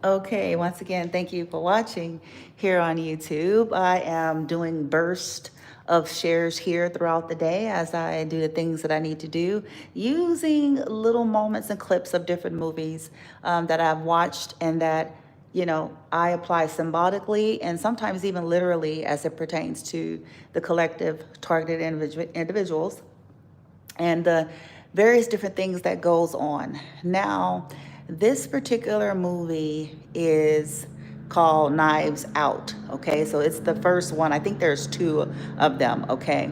Okay, once again, thank you for watching here on YouTube. I am doing bursts of shares here throughout the day as I do the things that I need to do, using little moments and clips of different movies that I've watched and that, I apply symbolically and sometimes even literally as it pertains to the collective targeted individuals and the various different things that goes on. Now, this particular movie is called Knives Out, okay? So it's the first one. I think there's two of them, okay?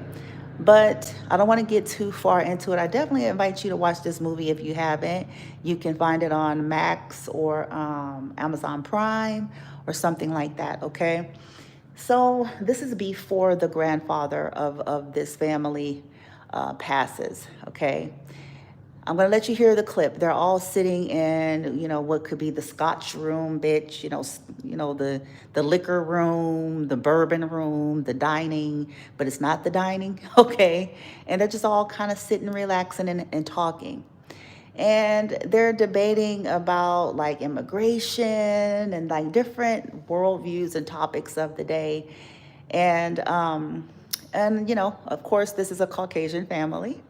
But I don't want to get too far into it. I definitely invite you to watch this movie if you haven't. You can find it on Max or Amazon Prime or something like that, okay? So this is before the grandfather of this family passes, okay? I'm gonna let you hear the clip. They're all sitting in, what could be the Scotch room, bitch, the liquor room, the bourbon room, the dining, but it's not the dining, okay? And they're just all kind of sitting, relaxing, and talking. And they're debating about like immigration and like different worldviews and topics of the day. And of course, this is a Caucasian family.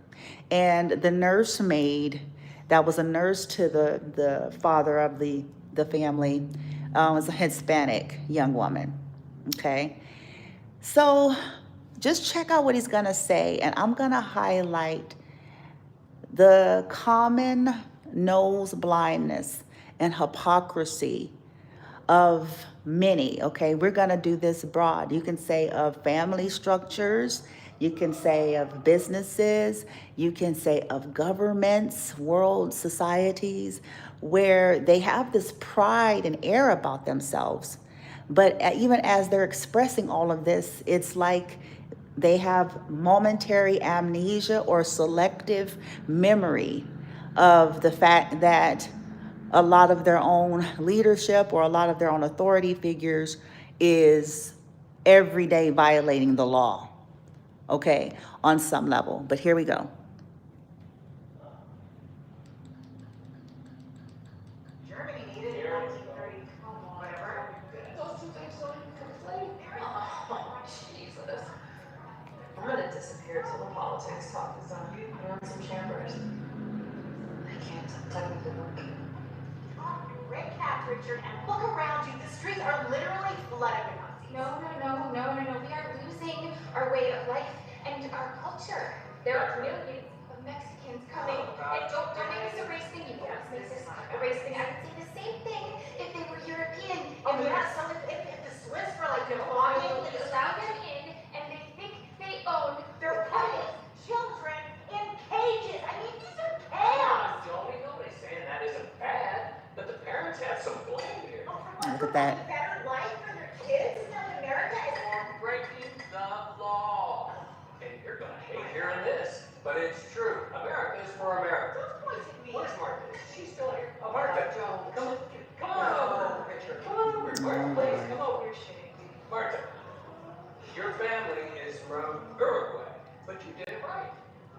And the nursemaid that was a nurse to the father of the family was a Hispanic young woman. Okay. So just check out what he's going to say. And I'm going to highlight the common nose blindness and hypocrisy of many, okay? We're gonna do this broad. You can say of family structures, you can say of businesses, you can say of governments, world societies, where they have this pride and air about themselves. But even as they're expressing all of this, it's like they have momentary amnesia or selective memory of the fact that a lot of their own leadership or a lot of their own authority figures is every day violating the law, okay, on some level. But here we go. Germany needed in 1930, whatever. Those two things don't even conflate. Oh, Jesus. I'm gonna disappear till the politics talk is done. Put on some chambers. I can't. I'm technically working. Break cap, Richard, and look around you. The streets are literally flooded with Nazis. No. We are losing our way of life and our culture. There are millions of Mexicans coming. And don't make us a race thing. You don't make this a race thing. I would say the same thing if they were European. Oh, yeah. So if the Swiss were like belonging, we allow them in, and they think they own their putting children in cages. I mean, these are chaos. Nobody's saying that isn't bad, but the parents have some blame here. Oh, for what? Look at that. A better life for their kids in North America? For breaking the law. And you're gonna hate hearing this, but it's true. America is for America. Don't point at me. Where's Martha? She's still here. Oh, Martha, come on. Come on over, Richard. Come on over. Martha, please, come over. You're shitting me. Martha, your family is from Uruguay, but you did it right.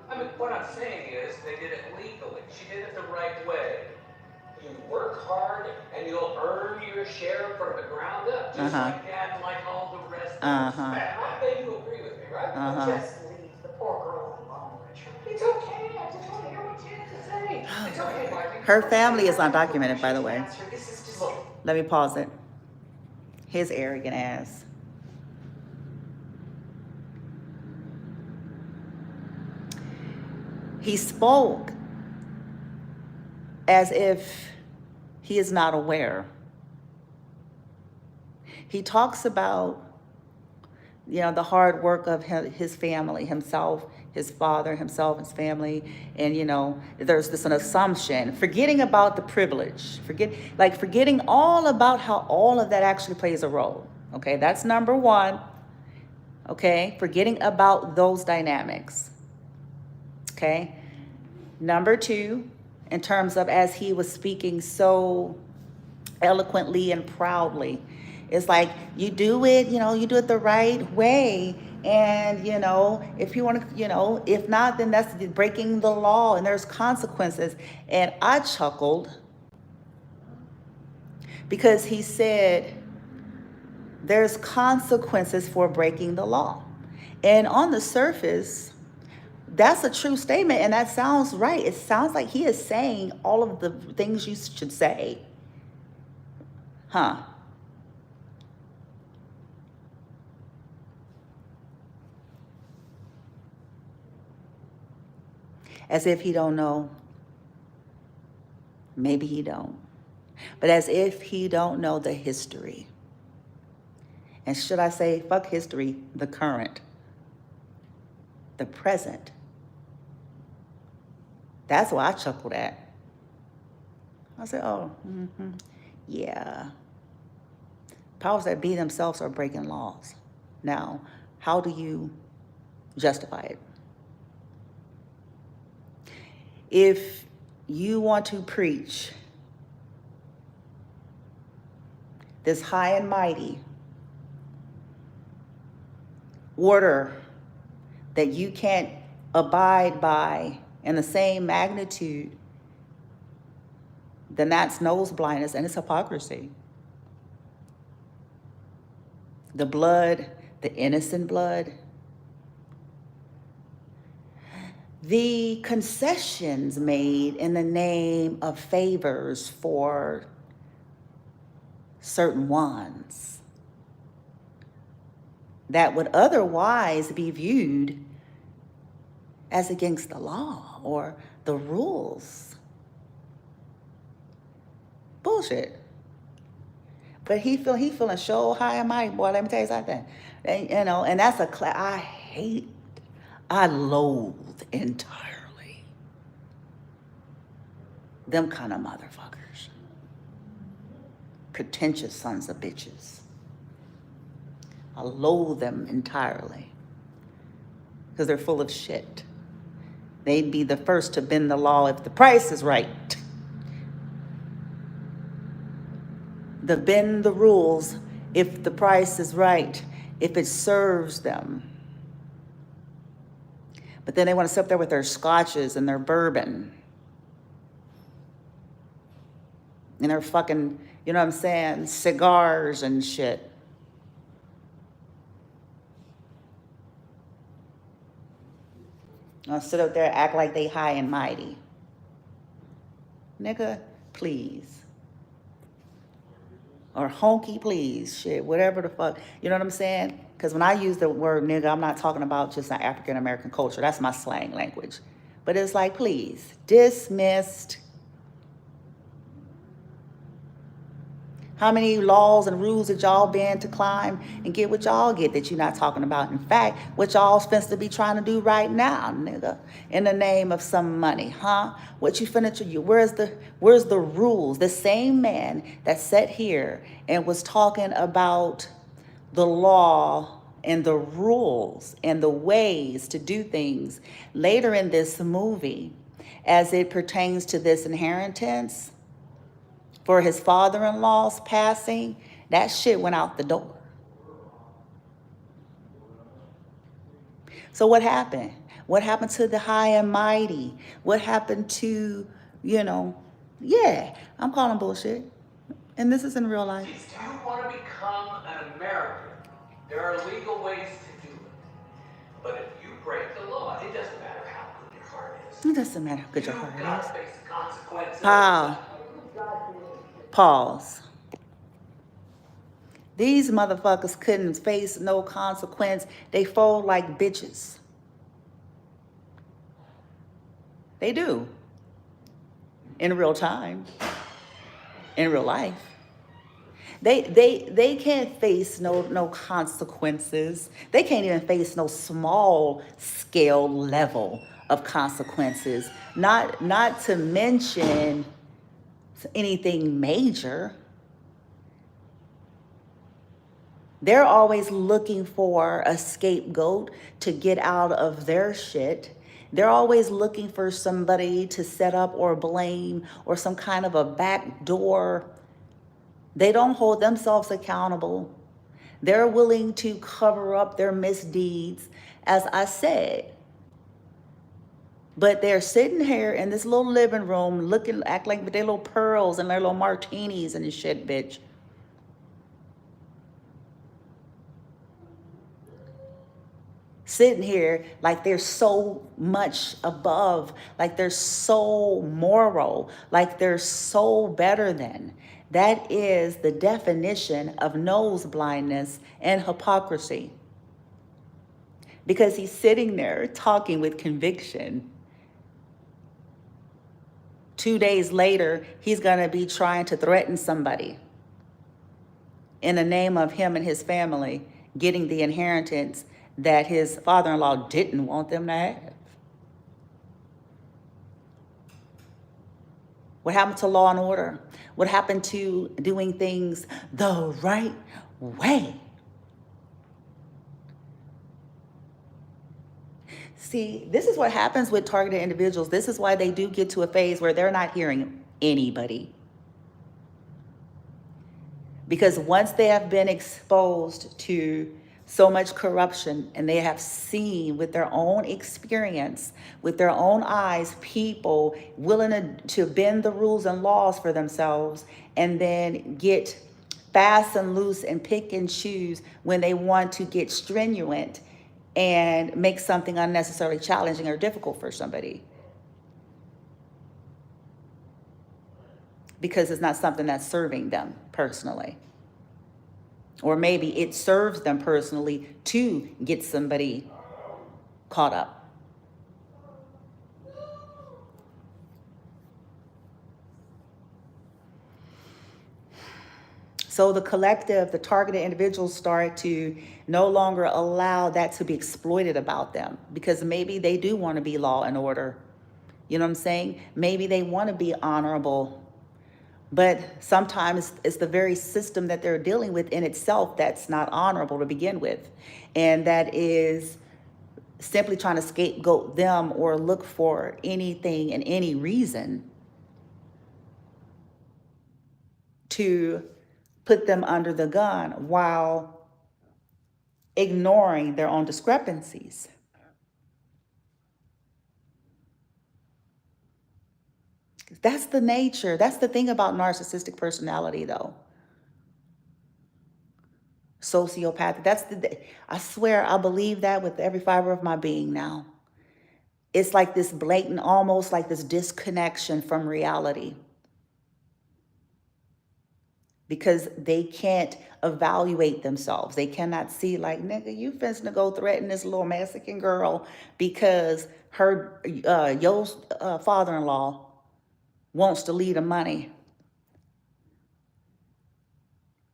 I mean, what I'm saying is they did it legally. She did it the right way. You work hard and you'll earn your share from the ground up, just like Dad and like all the rest of us. I bet you agree with me, right? Just leave the poor girl alone, Richard. It's okay. I just want to hear what you have to say. It's okay, Marty. Her family is undocumented, by the way. This is just... Let me pause it. His arrogant ass. He spoke as if he is not aware. He talks about, the hard work of his family, himself, his father, himself, his family, and there's this an assumption, forgetting about the privilege, forgetting all about how all of that actually plays a role. Okay, that's number one. Okay, forgetting about those dynamics. Okay, number two, in terms of as he was speaking so eloquently and proudly, it's like you do it, you do it the right way. And, if you want to, if not, then that's breaking the law and there's consequences. And I chuckled because he said there's consequences for breaking the law. And on the surface, that's a true statement, and that sounds right. It sounds like he is saying all of the things you should say. Huh? As if he don't know. Maybe he don't. But as if he don't know the history. And should I say, fuck history, the current, the present. That's what I chuckled at. I said, oh, yeah. Powers that be themselves are breaking laws. Now, how do you justify it? If you want to preach this high and mighty order that you can't abide by in the same magnitude, then that's nose blindness and it's hypocrisy. The blood, the innocent blood, the concessions made in the name of favors for certain ones that would otherwise be viewed as against the law or the rules. Bullshit. But he feeling so high and mighty, boy. Let me tell you something. And, you know, and that's I loathe entirely them kind of motherfuckers. Pretentious sons of bitches. I loathe them entirely because they're full of shit. They'd be the first to bend the law if the price is right. To bend the rules if the price is right, if it serves them. But then they want to sit up there with their scotches and their bourbon. And their fucking, you know what I'm saying, cigars and shit. I'll sit up there and act like they high and mighty. Nigga, please. Or honky, please. Shit, whatever the fuck. You know what I'm saying? Because when I use the word nigga, I'm not talking about just an African-American culture. That's my slang language. But it's like, please, dismissed. How many laws and rules that y'all been to climb and get what y'all get that you're not talking about? In fact, what y'all finna to be trying to do right now, nigga, in the name of some money, huh? What you finna do? Where's the rules? The same man that sat here and was talking about the law and the rules and the ways to do things later in this movie, as it pertains to this inheritance, for his father-in-law's passing, that shit went out the door. So what happened? What happened to the high and mighty? What happened to, you know, yeah, I'm calling bullshit. And this is in real life. Do you want to become an American? There are legal ways to do it. But if you break the law, it doesn't matter how good your heart is. It doesn't matter how good your heart You've got is. to face the consequences. Pause. These motherfuckers couldn't face no consequence. They fold like bitches. They do. In real time. In real life. They can't face no consequences. They can't even face no small scale level of consequences. Not to mention anything major. They're always looking for a scapegoat to get out of their shit. They're always looking for somebody to set up or blame or some kind of a back door. They don't hold themselves accountable. They're willing to cover up their misdeeds, as I said. But they're sitting here in this little living room act like with their little pearls and their little martinis and shit, bitch. sitting here like they're so much above, like they're so moral, like they're so better than. That is the definition of nose blindness and hypocrisy. Because he's sitting there talking with conviction. 2 days later, he's going to be trying to threaten somebody in the name of him and his family getting the inheritance that his father-in-law didn't want them to have. What happened to law and order? What happened to doing things the right way? See, this is what happens with targeted individuals. This is why they do get to a phase where they're not hearing anybody. Because once they have been exposed to so much corruption and they have seen with their own experience, with their own eyes, people willing to bend the rules and laws for themselves and then get fast and loose and pick and choose when they want to get stringent and make something unnecessarily challenging or difficult for somebody. Because it's not something that's serving them personally. Or maybe it serves them personally to get somebody caught up. So the collective, the targeted individuals start to no longer allow that to be exploited about them, because maybe they do want to be law and order. You know what I'm saying? Maybe they want to be honorable. But sometimes it's the very system that they're dealing with in itself that's not honorable to begin with. And that is simply trying to scapegoat them or look for anything and any reason to put them under the gun while ignoring their own discrepancies. That's the nature. That's the thing about narcissistic personality, though. Sociopathic. I swear I believe that with every fiber of my being now. It's like this blatant, almost like this disconnection from reality. Because they can't evaluate themselves. They cannot see like, nigga, you finna go threaten this little Mexican girl because her, your father-in-law wants to leave the money.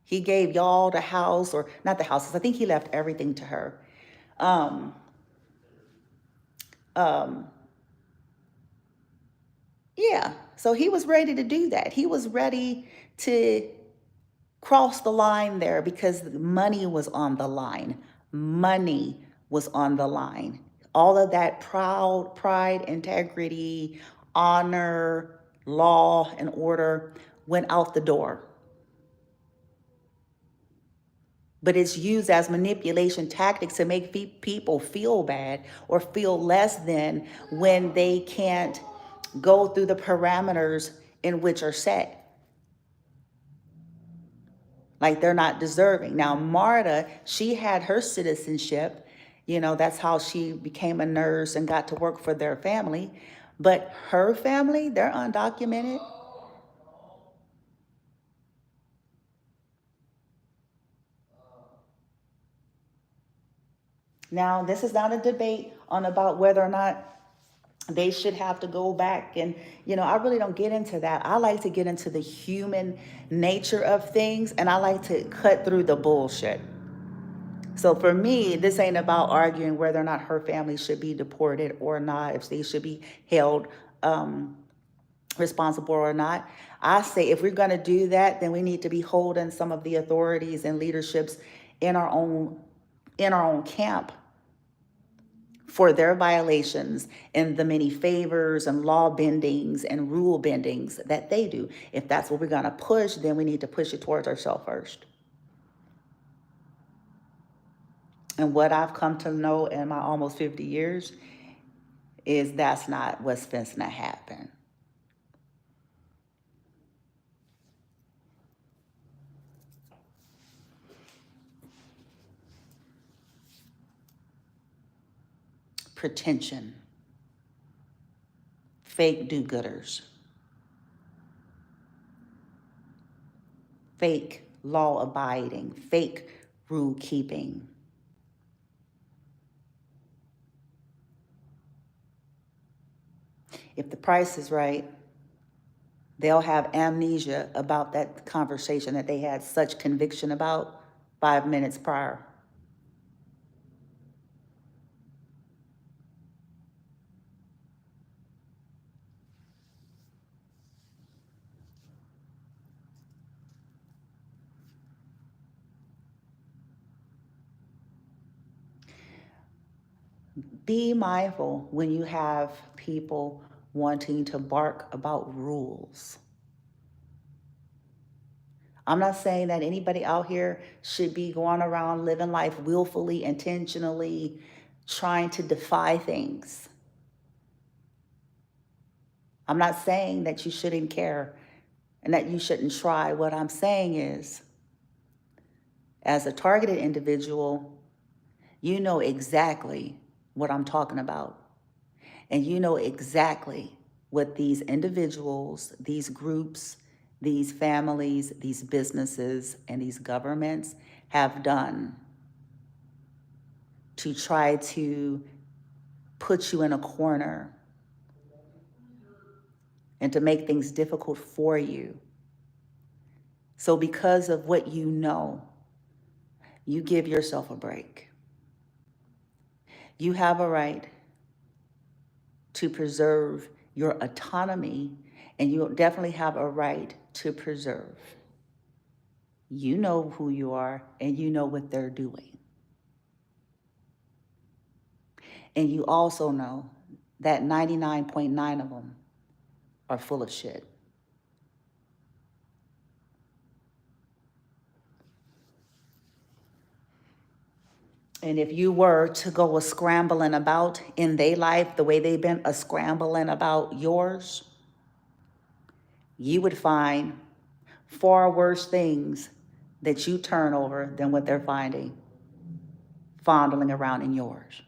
He gave y'all the house, or not the houses. I think he left everything to her. Yeah, so he was ready to do that. He was ready to cross the line there because money was on the line. Money was on the line. All of that pride, integrity, honor, law, and order went out the door. But it's used as manipulation tactics to make people feel bad or feel less than when they can't go through the parameters in which are set. Like they're not deserving. Now, Marta, she had her citizenship. You know, that's how she became a nurse and got to work for their family. But her family, they're undocumented. Now, this is not a debate on about whether or not they should have to go back. And, you know, I really don't get into that. I like to get into the human nature of things, and I like to cut through the bullshit. So for me, this ain't about arguing whether or not her family should be deported or not, if they should be held responsible or not. I say if we're going to do that, then we need to be holding some of the authorities and leaderships in our own camp for their violations and the many favors and law bendings and rule bendings that they do. If that's what we're going to push, then we need to push it towards ourselves first. And what I've come to know in my almost 50 years is that's not what's finna happen. pretension, fake do-gooders, fake law-abiding, fake rule-keeping. If the price is right, they'll have amnesia about that conversation that they had such conviction about 5 minutes prior. Be mindful when you have people wanting to bark about rules. I'm not saying that anybody out here should be going around living life willfully, intentionally, trying to defy things. I'm not saying that you shouldn't care and that you shouldn't try. What I'm saying is, as a targeted individual, you know exactly what I'm talking about. And you know exactly what these individuals, these groups, these families, these businesses, and these governments have done to try to put you in a corner and to make things difficult for you. So because of what you know, you give yourself a break. You have a right to preserve your autonomy, and you definitely have a right to preserve. You know who you are, and you know what they're doing. And you also know that 99.9 of them are full of shit. And if you were to go a scrambling about in their life the way they've been a scrambling about yours, you would find far worse things that you turn over than what they're finding, fondling around in yours.